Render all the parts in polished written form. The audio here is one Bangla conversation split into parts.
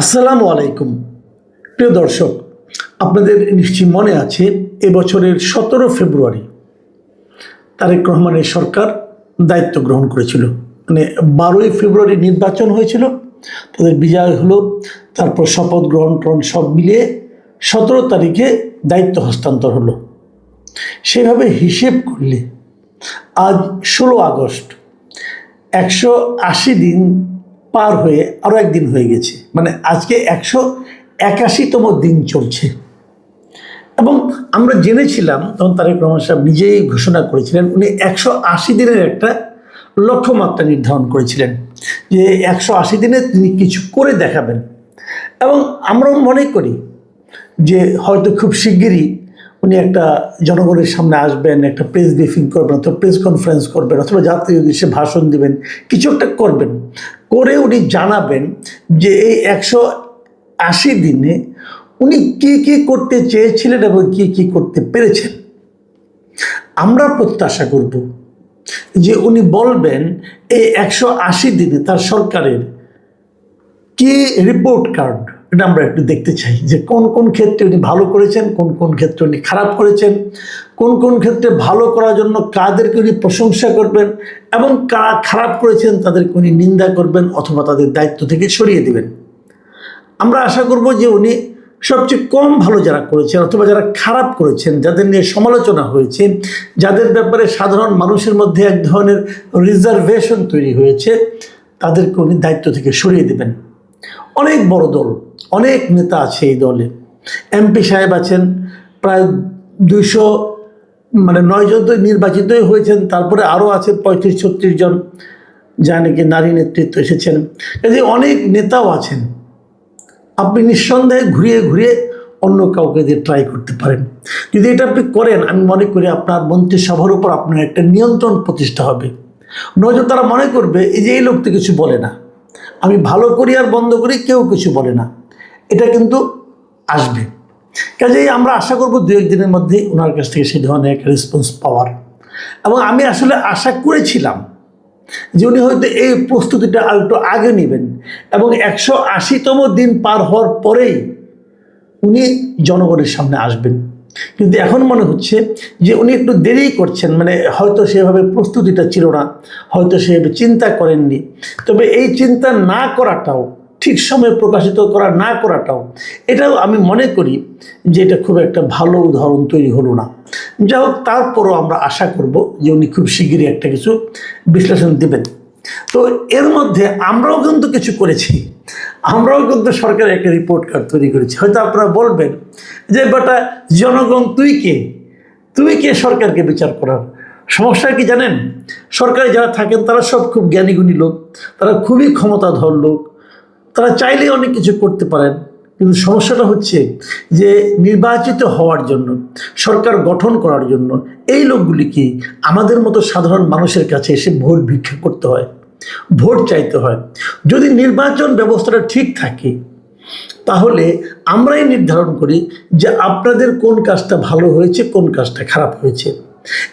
আসসালামু আলাইকুম। প্রিয় দর্শক, আপনাদের নিশ্চয়ই মনে আছে এবছরের 17 ফেব্রুয়ারি তারেক রহমানের সরকার দায়িত্ব গ্রহণ করেছিল। মানে 12ই ফেব্রুয়ারি নির্বাচন হয়েছিল, তাদের বিজয় হলো, তারপর শপথ গ্রহণ সব মিলিয়ে 17 তারিখে দায়িত্ব হস্তান্তর হলো। সেভাবে হিসেব করলে আজ 16 আগস্ট, 180 দিন পার হয়ে আরও একদিন হয়ে গেছে। মানে আজকে 181তম দিন চলছে। এবং আমরা জেনেছিলাম, তখন তারেক রহমান সাহেব নিজেই ঘোষণা করেছিলেন, উনি 180 দিনের একটা লক্ষ্যমাত্রা নির্ধারণ করেছিলেন যে 180 দিনে তিনি কিছু করে দেখাবেন। এবং আমরাও মনে করি যে হয়তো খুব শিগগিরই উনি একটা জনগণের সামনে আসবেন, একটা প্রেস ব্রিফিং করবেন, অথবা প্রেস কনফারেন্স করবেন, অথবা জাতীয় উদ্দেশ্যে ভাষণ দিবেন, কিছু একটা করবেন, করে উনি জানাবেন যে এই 180 দিনে উনি কি কি করতে চেয়েছিলেন এবং কি কি করতে পেরেছেন। আমরা প্রত্যাশা করব যে উনি বলবেন এই 180 দিনে তার সরকারের কি রিপোর্ট কার্ড, এটা আমরা একটু দেখতে চাই যে কোন কোন ক্ষেত্রে উনি ভালো করেছেন, কোন কোন ক্ষেত্রে উনি খারাপ করেছেন, কোন কোন ক্ষেত্রে ভালো করার জন্য কাদেরকে উনি প্রশংসা করবেন এবং কারা খারাপ করেছেন তাদেরকে উনি নিন্দা করবেন অথবা তাদের দায়িত্ব থেকে সরিয়ে দিবেন। আমরা আশা করব যে উনি সবচেয়ে কম ভালো যারা করেছেন অথবা যারা খারাপ করেছেন, যাদের নিয়ে সমালোচনা হয়েছে, যাদের ব্যাপারে সাধারণ মানুষের মধ্যে এক ধরনের রিজার্ভেশন তৈরি হয়েছে, তাদেরকে উনি দায়িত্ব থেকে সরিয়ে দেবেন। অনেক বড় দল, অনেক নেতা আছে এই দলে। এমপি সাহেব আছেন প্রায় 9 জন তো নির্বাচিতই হয়েছেন, তারপরে আরও আছে 35-36 জন যা নাকি নারী নেতৃত্ব এসেছেন। কাজে অনেক নেতাও আছেন। আপনি নিঃসন্দেহে ঘুরিয়ে ঘুরিয়ে অন্য কাউকে দিয়ে ট্রাই করতে পারেন। যদি এটা আপনি করেন, আমি মনে করি আপনার মন্ত্রিসভার উপর আপনার একটা নিয়ন্ত্রণ প্রতিষ্ঠা হবে। নয়তো তারা মনে করবে এই যে এই লোক তো কিছু বলে না, আমি ভালো করি আর বন্ধ করি, কেউ কিছু বলে না, এটা কিন্তু আসবে। কাজেই আমরা আশা করব 2-1 দিনের মধ্যেই ওনার কাছ থেকে সেই ধরনের একটা রেসপন্স পাওয়ার। এবং আমি আসলে আশা করেছিলাম যে উনি হয়তো এই প্রস্তুতিটা আর একটু আগে নেবেন এবং 180তম দিন পার হওয়ার পরেই উনি জনগণের সামনে আসবেন। কিন্তু এখন মনে হচ্ছে যে উনি একটু দেরি করছেন, মানে হয়তো সেভাবে প্রস্তুতিটা ছিল না, হয়তো সেভাবে চিন্তা করেননি। তবে এই চিন্তা না করাটাও, ঠিক সময়ে প্রকাশিত করা না করাটাও, এটাও আমি মনে করি যে এটা খুব একটা ভালো উদাহরণ তৈরি হলো না। যাই হোক, তারপরও আমরা আশা করব যে উনি খুব শিগগিরই একটা কিছু বিশ্লেষণ দেবেন। তো এর মধ্যে আমরাও কিন্তু কিছু করেছি, আমরাও কিন্তু সরকারের একটা রিপোর্ট কার্ড তৈরি করেছি। হয়তো আপনারা বলবেন যে বেটা জনগণ তুই কে সরকারকে বিচার করার? সমস্যা কি জানেন? সরকারে যারা থাকেন তারা সব খুব জ্ঞানীগুণী লোক, তারা খুবই ক্ষমতাধর লোক, তারা চাইলেই অনেক কিছু করতে পারেন। কিন্তু সমস্যাটা হচ্ছে যে নির্বাচিত হওয়ার জন্য, সরকার গঠন করার জন্য এই লোকগুলিকে আমাদের মতো সাধারণ মানুষের কাছে এসে ভোট ভিক্ষা করতে হয়, ভোট চাইতে হয়। যদি নির্বাচন ব্যবস্থাটা ঠিক থাকে তাহলে আমরাই নির্ধারণ করি যে আপনাদের কোন কাজটা ভালো হয়েছে, কোন কাজটা খারাপ হয়েছে।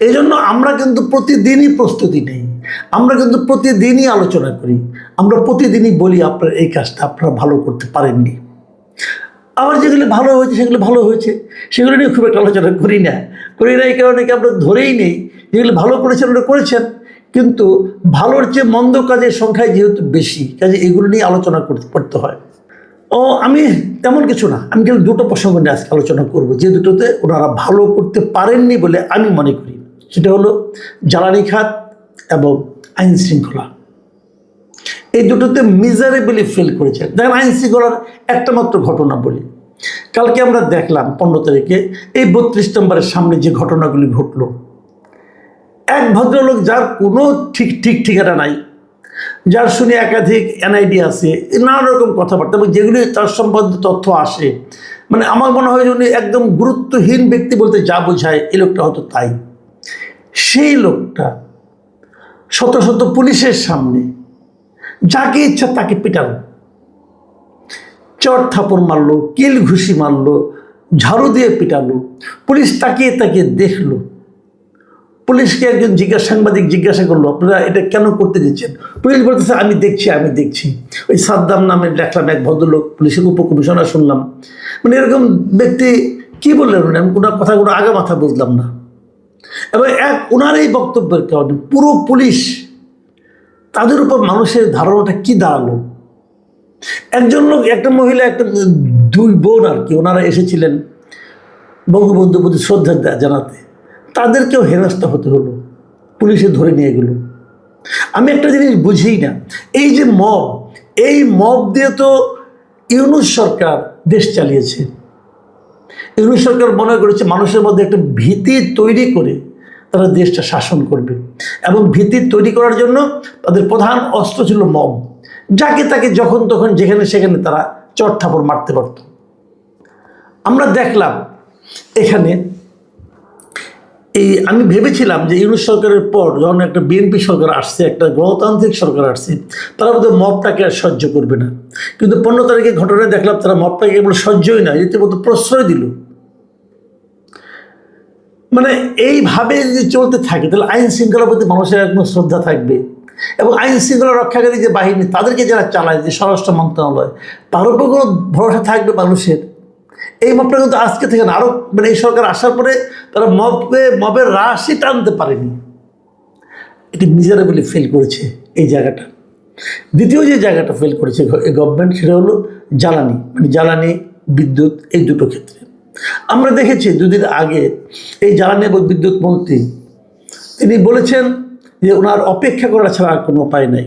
এই জন্য আমরা কিন্তু প্রতিদিনই প্রস্তুতি নেই, আমরা কিন্তু প্রতিদিনই আলোচনা করি, আমরা প্রতিদিনই বলি আপনার এই কাজটা আপনারা ভালো করতে পারেননি। আবার যেগুলো ভালো হয়েছে সেগুলো ভালো হয়েছে, সেগুলো নিয়ে খুব একটা আলোচনা করি না এই কারণে কি আমরা ধরেই নেই যেগুলো ভালো করেছেন ওটা করেছেন। কিন্তু ভালোর চেয়ে মন্দ কাজের সংখ্যায় যেহেতু বেশি, কাজে এগুলো নিয়ে আলোচনা করতে হয়। আমি তেমন কিছু না, আমি কিন্তু দুটো প্রসঙ্গ নিয়ে আজকে আলোচনা করব, যে দুটোতে ওনারা ভালো করতে পারেননি বলে আমি মনে করি। সেটা হলো জ্বালানি খাত এবং আইন শৃঙ্খলা। এই দুটোতে মিজারেবলি ফেল করেছে। দেখেন, আইন শৃঙ্খলার একটা মাত্র ঘটনা বলি। কালকে আমরা দেখলাম 15 তারিখে এই 32 নম্বরের সামনে যে ঘটনাগুলি ঘটলো, এক ভদ্রলোক যার কোনো ঠিকানা নাই, যার শুনে একাধিক এনআইডি আছে, নানা রকম কথাবার্তা এবং যেগুলি তার সম্বন্ধে তথ্য আসে, মানে আমার মনে হয় যে উনি একদম গুরুত্বহীন ব্যক্তি বলতে যা বোঝায় এই লোকটা হয়তো তাই। সেই লোকটা শত শত পুলিশের সামনে যাকে ইচ্ছা তাকে পিটালো, চট থাপড় মারলো, কিল ঘুষি মারলো, ঝাড়ু দিয়ে পিটালো। পুলিশ তাকিয়ে তাকিয়ে দেখলো, পুলিশকে একজন সাংবাদিক জিজ্ঞাসা করলো, আপনারা এটা কেন করতে দিচ্ছেন? পুলিশ বলতেছে, আমি দেখছি। ওই সাদ্দাম নামে দেখলাম এক ভদ্রলোক, পুলিশের উপকমিশনার শুনলাম, মানে এরকম ব্যক্তি কি বললেন উনি, আমি কোনো কথাগুলো আগা মাথা বুঝলাম না। এবং ওনার এই বক্তব্যের কারণে পুরো পুলিশ, তাদের উপর মানুষের ধারণাটা কি দাঁড়ালো। একজন লোক, একটা মহিলা, একটা দুই বোন আর কি, ওনারা এসেছিলেন বঙ্গবন্ধুর প্রতি শ্রদ্ধা জানাতে, তাদেরকেও হেনস্থা হতে হলো, পুলিশে ধরে নিয়ে গেল। আমি একটা জিনিস বুঝি না, এই যে এই মব দিয়ে তো ইউনূস সরকার দেশ চালিয়েছে। ইউনূস সরকার মনে করেছে মানুষের মধ্যে একটা ভীতি তৈরি করে তারা দেশটা শাসন করবে, এবং ভীতি তৈরি করার জন্য তাদের প্রধান অস্ত্র ছিল মব। যাকে তাকে যখন তখন যেখানে সেখানে তারা চট থাপড় মারতে পারত। আমরা দেখলাম এখানে আমি ভেবেছিলাম যে ইউনূস সরকারের পর যখন একটা বিএনপি সরকার আসছে, একটা গণতান্ত্রিক সরকার আসছে, তারা বোধহয় মবটাকে আর সহ্য করবে না। কিন্তু 15 তারিখে ঘটনায় দেখলাম তারা মবটাকে কেবল সহ্যই না, রীতিমতো প্রশ্রয় দিল। মানে এইভাবে যদি চলতে থাকে তাহলে আইন শৃঙ্খলার প্রতি মানুষের একদম শ্রদ্ধা থাকবে, এবং আইন শৃঙ্খলা রক্ষাকারী যে বাহিনী, তাদেরকে যারা চালায়, যে স্বরাষ্ট্র মন্ত্রণালয়, তার উপর কোনো ভরসা থাকবে মানুষের। এই মবটা কিন্তু আজকে থেকে না, আরও মানে এই সরকার আসার পরে তারা মবের রাশি টানতে পারেনি। এটি মিজারেবলি ফেল করেছে এই জায়গাটা। দ্বিতীয় যে জায়গাটা ফেল করেছে এই গভর্নমেন্ট, সেটা হলো জ্বালানি, মানে জ্বালানি, বিদ্যুৎ, এই দুটো ক্ষেত্রে। আমরা দেখেছি দুদিন আগে এই জ্বালানি এবং বিদ্যুৎ মন্ত্রী তিনি বলেছেন যে ওনার অপেক্ষা করা ছাড়া আর কোনো উপায় নাই,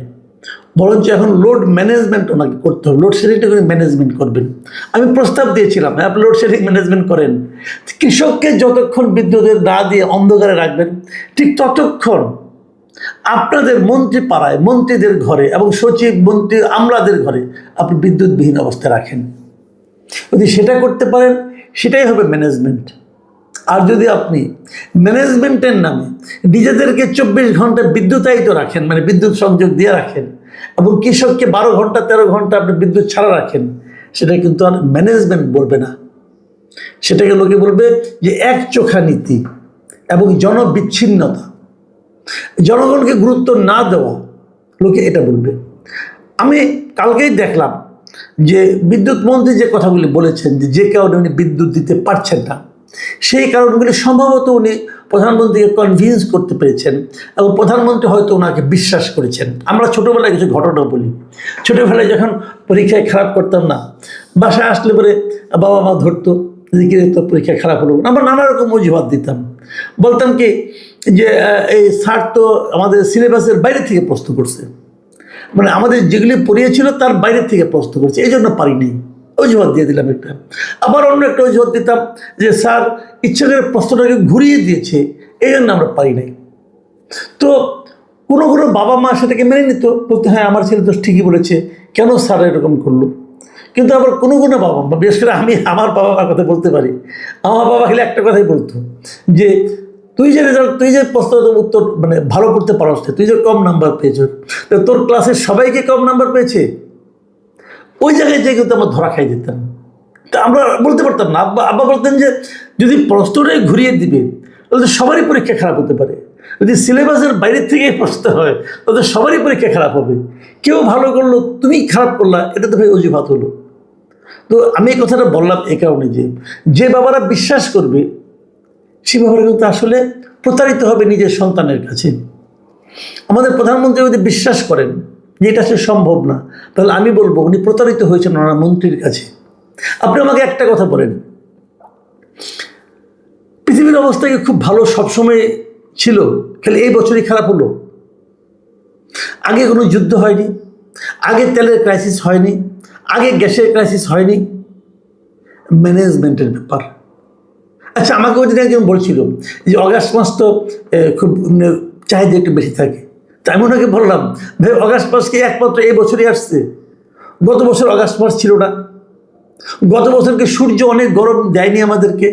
বরঞ্চ এখন লোড ম্যানেজমেন্ট ওনাকে করতে হবে, লোডশেডিংটা করে ম্যানেজমেন্ট করবেন। আমি প্রস্তাব দিয়েছিলাম, আপনি লোডশেডিং ম্যানেজমেন্ট করেন, কৃষককে যতক্ষণ বিদ্যুতের না দিয়ে অন্ধকারে রাখবেন, ঠিক ততক্ষণ আপনাদের মন্ত্রী পাড়ায়, মন্ত্রীদের ঘরে এবং সচিব, মন্ত্রী, আমলাদের ঘরে আপনি বিদ্যুৎবিহীন অবস্থায় রাখেন। যদি সেটা করতে পারেন, সেটাই হবে ম্যানেজমেন্ট। আর যদি আপনি ম্যানেজমেন্টের নামে নিজেদেরকে 24 ঘন্টা বিদ্যুতায়িত রাখেন, মানে বিদ্যুৎ সংযোগ দিয়ে রাখেন, এবং কৃষককে 12 ঘন্টা 13 ঘন্টা আপনি বিদ্যুৎ ছাড়া রাখেন, সেটা কিন্তু আর ম্যানেজমেন্ট বলবে না, সেটাকে লোকে বলবে যে একচোখা নীতি এবং জনবিচ্ছিন্নতা, জনগণকে গুরুত্ব না দেওয়া, লোকে এটা বলবে। আমি কালকেই দেখলাম যে বিদ্যুৎ মন্ত্রী যে কথাগুলি বলেছেন, যে কারণে উনি বিদ্যুৎ দিতে পারছেন না, সেই কারণগুলি সম্ভবত উনি প্রধানমন্ত্রীকে কনভিন্স করতে পেরেছেন, এবং প্রধানমন্ত্রী হয়তো ওনাকে বিশ্বাস করেছেন। আমরা ছোটোবেলায় কিছু ঘটনা বলি, ছোটোবেলায় যখন পরীক্ষায় খারাপ করতাম না, বাসায় আসলে পরে বাবা মা ধরতো যে তো পরীক্ষায় খারাপ হলো, আমরা নানা রকম অজুহাত দিতাম, বলতাম কি যে এই স্যার তো আমাদের সিলেবাসের বাইরে থেকে প্রশ্ন করছে, মানে আমাদের যেগুলি পড়িয়েছিল তার বাইরে থেকে প্রশ্ন করছে, এই জন্য পারিনি, অজুহাত দিয়ে দিলাম একটা। আবার অন্য একটা অজুহাত দিতাম যে স্যার ইচ্ছা করে প্রশ্নটাকে ঘুরিয়ে দিয়েছে, এই জন্য আমরা পারি নাই। তো কোনো বাবা মা সেটাকে মেনে নিত, বলতে হ্যাঁ আমার ছেলে তো ঠিকই বলেছে, কেন স্যার এরকম করলো। কিন্তু আবার কোনো বাবা মা, বিশেষ করে আমি আমার বাবা মার কথা বলতে পারি, আমার বাবা খালি একটা কথাই বলতো যে তুই যে রেজাল্ট, তুই যে প্রশ্নের উত্তর মানে ভালো করতে পারস, তুই যে কম নাম্বার পেয়েছ, তোর ক্লাসের সবাইকে কম নাম্বার পেয়েছে, ওই জায়গায় যে কিন্তু আমরা ধরা খাই যেতাম। তা আমরা বলতে পারতাম না, আব্বা বলতেন যে যদি প্রশ্নটাই ঘুরিয়ে দিবে তাহলে সবারই পরীক্ষা খারাপ হতে পারে, যদি সিলেবাসের বাইরের থেকে প্রশ্ন হয় তাহলে সবারই পরীক্ষা খারাপ হবে, কেউ ভালো করলো তুমি খারাপ করলা, এটা তো ভাই অজুহাত হলো। তো আমি এই কথাটা বললাম এই কারণে যে বাবারা বিশ্বাস করবে, সে বাবারা কিন্তু আসলে প্রতারিত হবে নিজের সন্তানের কাছে। আমাদের প্রধানমন্ত্রী যদি বিশ্বাস করেন যে এটা সে সম্ভব না, তাহলে আমি বলবো উনি প্রতারিত হয়েছেন ওনার মন্ত্রীর কাছে। আপনি আমাকে একটা কথা বলেন, পৃথিবীর অবস্থা কি খুব ভালো সবসময় ছিল, খালি এই বছরই খারাপ হলো? আগে কোনো যুদ্ধ হয়নি, আগে তেলের ক্রাইসিস হয়নি, আগে গ্যাসের ক্রাইসিস হয়নি, ম্যানেজমেন্টের ব্যাপার। আচ্ছা, আমাকে ওই দিন একজন বলছিল যে অগাস্ট মাস তো খুব চাহিদা একটু বেশি থাকে, তাই আমি ওনাকে বললাম ভাই অগাস্ট মাস কি একমাত্র এই বছরই আসছে? গত বছর অগাস্ট মাস ছিল না? গত বছরকে সূর্য অনেক গরম দেয়নি আমাদেরকে?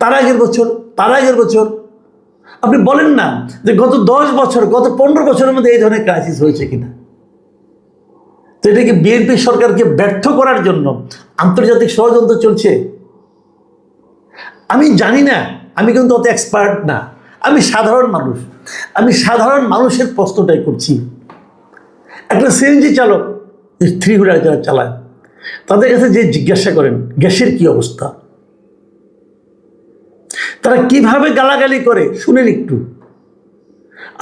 তার আগের বছর আপনি বলেন না যে গত 10 বছর, গত 15 বছরের মধ্যে এই ধরনের ক্রাইসিস হয়েছে কিনা? তো এটা কি বিএনপি সরকারকে ব্যর্থ করার জন্য আন্তর্জাতিক ষড়যন্ত্র চলছে? আমি জানি না, আমি কিন্তু অত এক্সপার্ট না, আমি সাধারণ মানুষ, আমি সাধারণ মানুষের প্রশ্নটাই করছি। একটা সিএনজি চালক, থ্রি হুইলার যারা চালায়, তাদের কাছে যে জিজ্ঞাসা করেন গ্যাসের কি অবস্থা, তারা কিভাবে গালাগালি করে শুনেন একটু।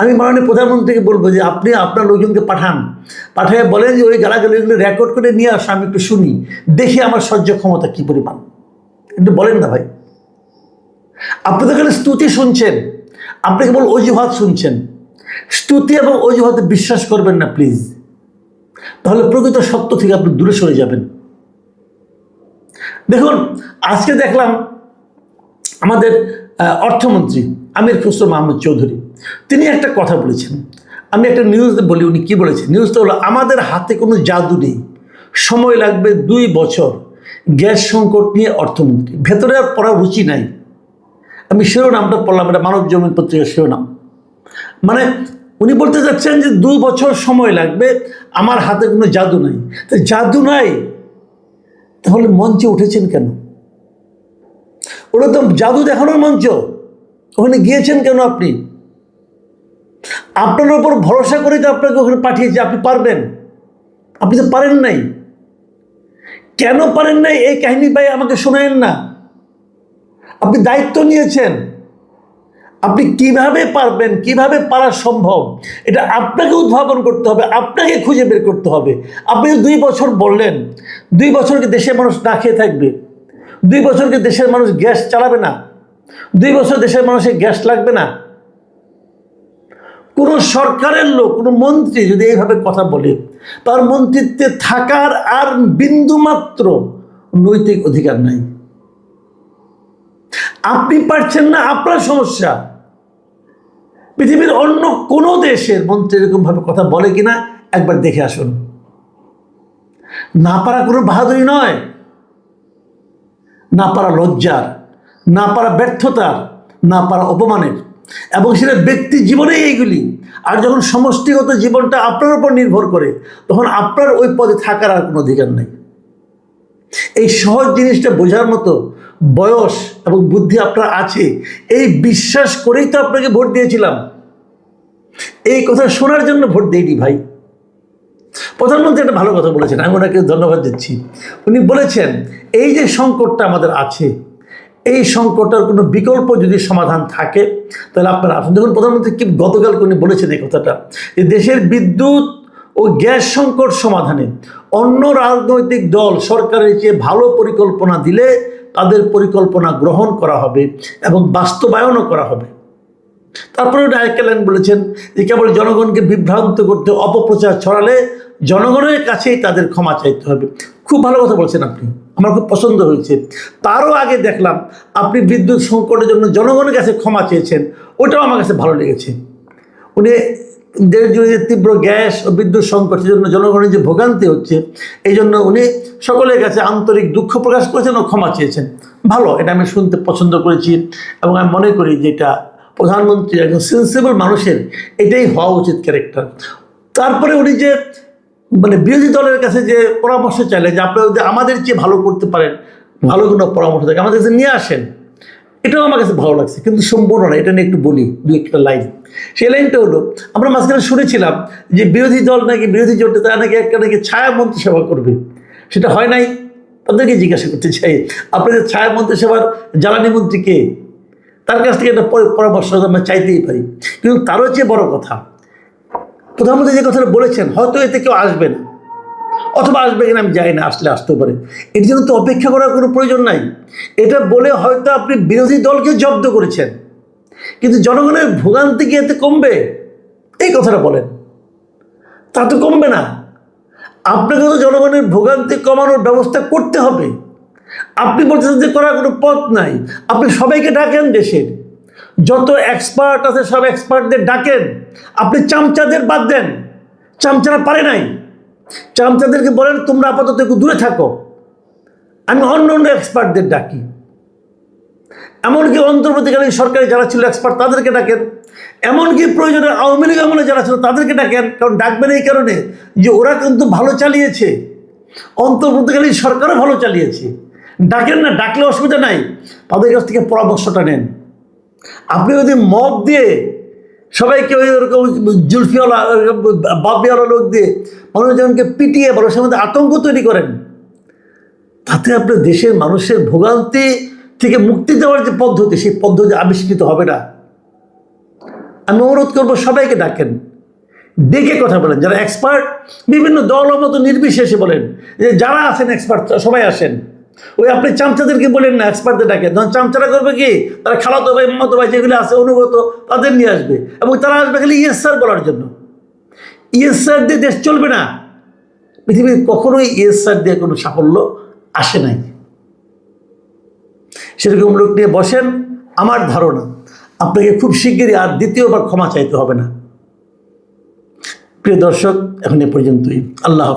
আমি মাননীয় প্রধানমন্ত্রীকে বলবো যে আপনি আপনার লোকজনকে পাঠিয়ে বলেন যে ওই গালাগালিগুলো রেকর্ড করে নিয়ে আসো, আমি একটু শুনি, দেখি আমার সহ্য ক্ষমতা কি পরিমাণ। একটু বলেন না ভাই, আপনি তো খালি স্তুতি শুনছেন, আপনি কেবল অজুহাত শুনছেন। স্তুতি এবং অজুহাতে বিশ্বাস করবেন না প্লিজ, তাহলে প্রকৃত সত্য থেকে আপনি দূরে সরে যাবেন। দেখুন, আজকে দেখলাম আমাদের অর্থমন্ত্রী আমির খসরু মাহমুদ চৌধুরী, তিনি একটা কথা বলেছেন। আমি একটা নিউজ বলি, উনি কী বলেছেন। নিউজটা হলো, আমাদের হাতে কোনো জাদু নেই, সময় লাগবে 2 বছর। গ্যাস সংকট নিয়ে অর্থমন্ত্রী, ভেতরে আর পড়ার রুচি নাই। আমি শিরোনামটা পড়লাম, এটা মানব জমিন পত্রিকার শিরোনাম। মানে উনি বলতে চাচ্ছেন যে 2 বছর সময় লাগবে, আমার হাতে কোনো জাদু নাই। তো জাদু নাই, তাহলে মঞ্চে উঠেছেন কেন? ওটা তো জাদু দেখানোর মঞ্চ, ওখানে গিয়েছেন কেন আপনি? আপনার উপর ভরসা করে তো আপনাকে ওখানে পাঠিয়েছে, আপনি পারবেন, আপনি তো পারেন নাই। কেন পারেন নাই এই কাহিনী ভাই আমাকে শোনায়েন না। আপনি দায়িত্ব নিয়েছেন, আপনি কিভাবে পারবেন, কিভাবে পারা সম্ভব, এটা আপনাকে উদ্ভাবন করতে হবে, আপনাকে খুঁজে বের করতে হবে। আপনি 2 বছর বললেন, 2 বছরকে দেশের মানুষ না খেয়ে থাকবে, 2 বছরকে দেশের মানুষ গ্যাস চালাবে না, 2 বছর দেশের মানুষের গ্যাস লাগবে না। কোনো সরকারের লোক, কোনো মন্ত্রী যদি এইভাবে কথা বলে, তার মন্ত্রিত্বে থাকার আর বিন্দুমাত্র নৈতিক অধিকার নাই। আপনি পারছেন না, আপনার সমস্যা। পৃথিবীর অন্য কোনো দেশের মন্ত্রী এরকমভাবে কথা বলে কিনা একবার দেখে আসুন। না পারা কোনো বাহাদুরি নয়, না পারা লজ্জার, না পারা ব্যর্থতার, না পারা অপমানের, এবং সেটা ব্যক্তি জীবনেই এইগুলি। আর যখন সমষ্টিগত জীবনটা আপনার উপর নির্ভর করে, তখন আপনার ওই পদে থাকার আর কোনো অধিকার নেই। এই সহজ জিনিসটা বোঝার মতো বয়স এবং বুদ্ধি আপনার আছে, এই বিশ্বাস করেই তো আপনাকে ভোট দিয়েছিলাম। এই কথা শোনার জন্য ভোট দেইনি ভাই। প্রধানমন্ত্রী একটা ভালো কথা বলেছেন, আমি ওনাকে ধন্যবাদ দিচ্ছি। উনি বলেছেন এই যে সংকটটা আমাদের আছে, এই সংকটটার কোনো বিকল্প যদি সমাধান থাকে তাহলে আপনারা আসুন। দেখুন প্রধানমন্ত্রী কি গতকালকে উনি বলেছেন এই কথাটা, যে দেশের বিদ্যুৎ ও গ্যাস সংকট সমাধানে অন্য রাজনৈতিক দল সরকারের চেয়ে ভালো পরিকল্পনা দিলে তাদের পরিকল্পনা গ্রহণ করা হবে এবং বাস্তবায়নও করা হবে। তারপরে আরেকটা লাইন বলেছেন যে কেবল জনগণকে বিভ্রান্ত করতে, অপপ্রচার ছড়ালে জনগণের কাছেই তাদের ক্ষমা চাইতে হবে। খুব ভালো কথা বলছেন আপনি, আমার খুব পছন্দ হয়েছে। তারও আগে দেখলাম আপনি বিদ্যুৎ সংকটের জন্য জনগণের কাছে ক্ষমা চেয়েছেন, ওটাও আমার কাছে ভালো লেগেছে। উনি দেশ জুড়ে যে তীব্র গ্যাস ও বিদ্যুৎ সংকটের জন্য জনগণের যে ভোগান্তি হচ্ছে, এই জন্য উনি সকলের কাছে আন্তরিক দুঃখ প্রকাশ করেছেন ও ক্ষমা চেয়েছেন। ভালো, এটা আমি শুনতে পছন্দ করেছি এবং আমি মনে করি যে এটা প্রধানমন্ত্রী একজন সেন্সিবল মানুষের এটাই হওয়া উচিত ক্যারেক্টার। তারপরে উনি যে মানে বিরোধী দলের কাছে যে পরামর্শ চাইলেন যে আপনারা যদি আমাদের চেয়ে ভালো করতে পারেন, ভালো কোনো পরামর্শ থাকে আমাদের কাছে নিয়ে আসেন, এটাও আমার কাছে ভালো লাগছে। কিন্তু সম্পূর্ণ না, এটা নিয়ে একটু বলি 2-1টা লাইন। সেই লাইনটা হলো, আমরা মাঝখানে শুনেছিলাম যে বিরোধী দল নাকি, বিরোধী জোটে তারা নাকি একটা নাকি ছায়া মন্ত্রিসভা করবে, সেটা হয় নাই। তাদেরকে জিজ্ঞাসা করতে চাই, আপনাদের ছায়া মন্ত্রিসভার জ্বালানি মন্ত্রী কে? তার কাছ থেকে একটা পরামর্শ আমরা চাইতেই পারি। কিন্তু তারও চেয়ে বড় কথা, প্রধানমন্ত্রী যে কথাটা বলেছেন, হয়তো এতে কেউ আসবে না, অথবা আসবে কিনা আমি জানি না, আসলে আসতেও পারে। এর জন্য তো অপেক্ষা করার কোনো প্রয়োজন নাই। এটা বলে হয়তো আপনি বিরোধী দলকে জব্দ করেছেন, কিন্তু জনগণের ভোগান্তি কি এতে কমবে? এই কথাটা বলেন, তা তো কমবে না। আপনাকে তো জনগণের ভোগান্তি কমানোর ব্যবস্থা করতে হবে। আপনি বলছেন যে করার কোনো পথ নাই, আপনি সবাইকে ডাকেন, দেশের যত এক্সপার্ট আছে সব এক্সপার্টদের ডাকেন, আপনি চামচাদের বাদ দেন। চামচারা পারে নাই, চামচাদেরকে বলেন তোমরা আপাতত একটু দূরে থাকো, আমি অন্য অন্য এক্সপার্টদের ডাকি। এমনকি অন্তর্বর্তীকালীন সরকারে যারা ছিল এক্সপার্ট তাদেরকে ডাকেন, এমনকি প্রয়োজনে আওয়ামী লীগ আমলে যারা ছিল তাদেরকে ডাকেন। কারণ ডাকবেন এই কারণে যে ওরা কিন্তু ভালো চালিয়েছে, অন্তর্বর্তীকালীন সরকারও ভালো চালিয়েছে। ডাকেন না, ডাকলে অসুবিধা নাই, তাদের কাছ থেকে পরামর্শটা নেন। আপনি যদি মব দিয়ে সবাইকে ওই ওরকম জুলফিওয়ালা বাপিওয়ালা লোক দিয়ে মানুষজনকে পিটিয়ে মানুষের মধ্যে আতঙ্ক তৈরি করেন, তাতে আপনার দেশের মানুষের ভোগান্তি থেকে মুক্তি দেওয়ার যে পদ্ধতি, সেই পদ্ধতি আবিষ্কৃত হবে না। আমি অনুরোধ করবো সবাইকে ডাকেন, ডেকে কথা বলেন, যারা এক্সপার্ট বিভিন্ন দল মতো নির্বিশেষে বলেন যে যারা আছেন এক্সপার্ট সবাই আসেন। ওই আপনি চামচাদেরকে বলেন না, এক্সপার্টদের ডাকেন। তখন চামচারা করবে কি, তারা খালাতো ভাই মামাতো ভাই যেগুলো আছে অনুগত তাদের নিয়ে আসবে, এবং তারা আসবে খালি ইয়েস স্যার বলার জন্য। ইয়েস স্যার দিয়ে দেশ চলবে না। পৃথিবীর কখনোই ইয়েস স্যার দিয়ে কোনো সাফল্য আসে নাই। সেরকম লোক নিয়ে বসেন, আমার ধারণা আপনাকে খুব শিগগিরই আর দ্বিতীয়বার ক্ষমা চাইতে হবে না। প্রিয় দর্শক, এখন এ পর্যন্তই। আল্লাহ হাফেজ।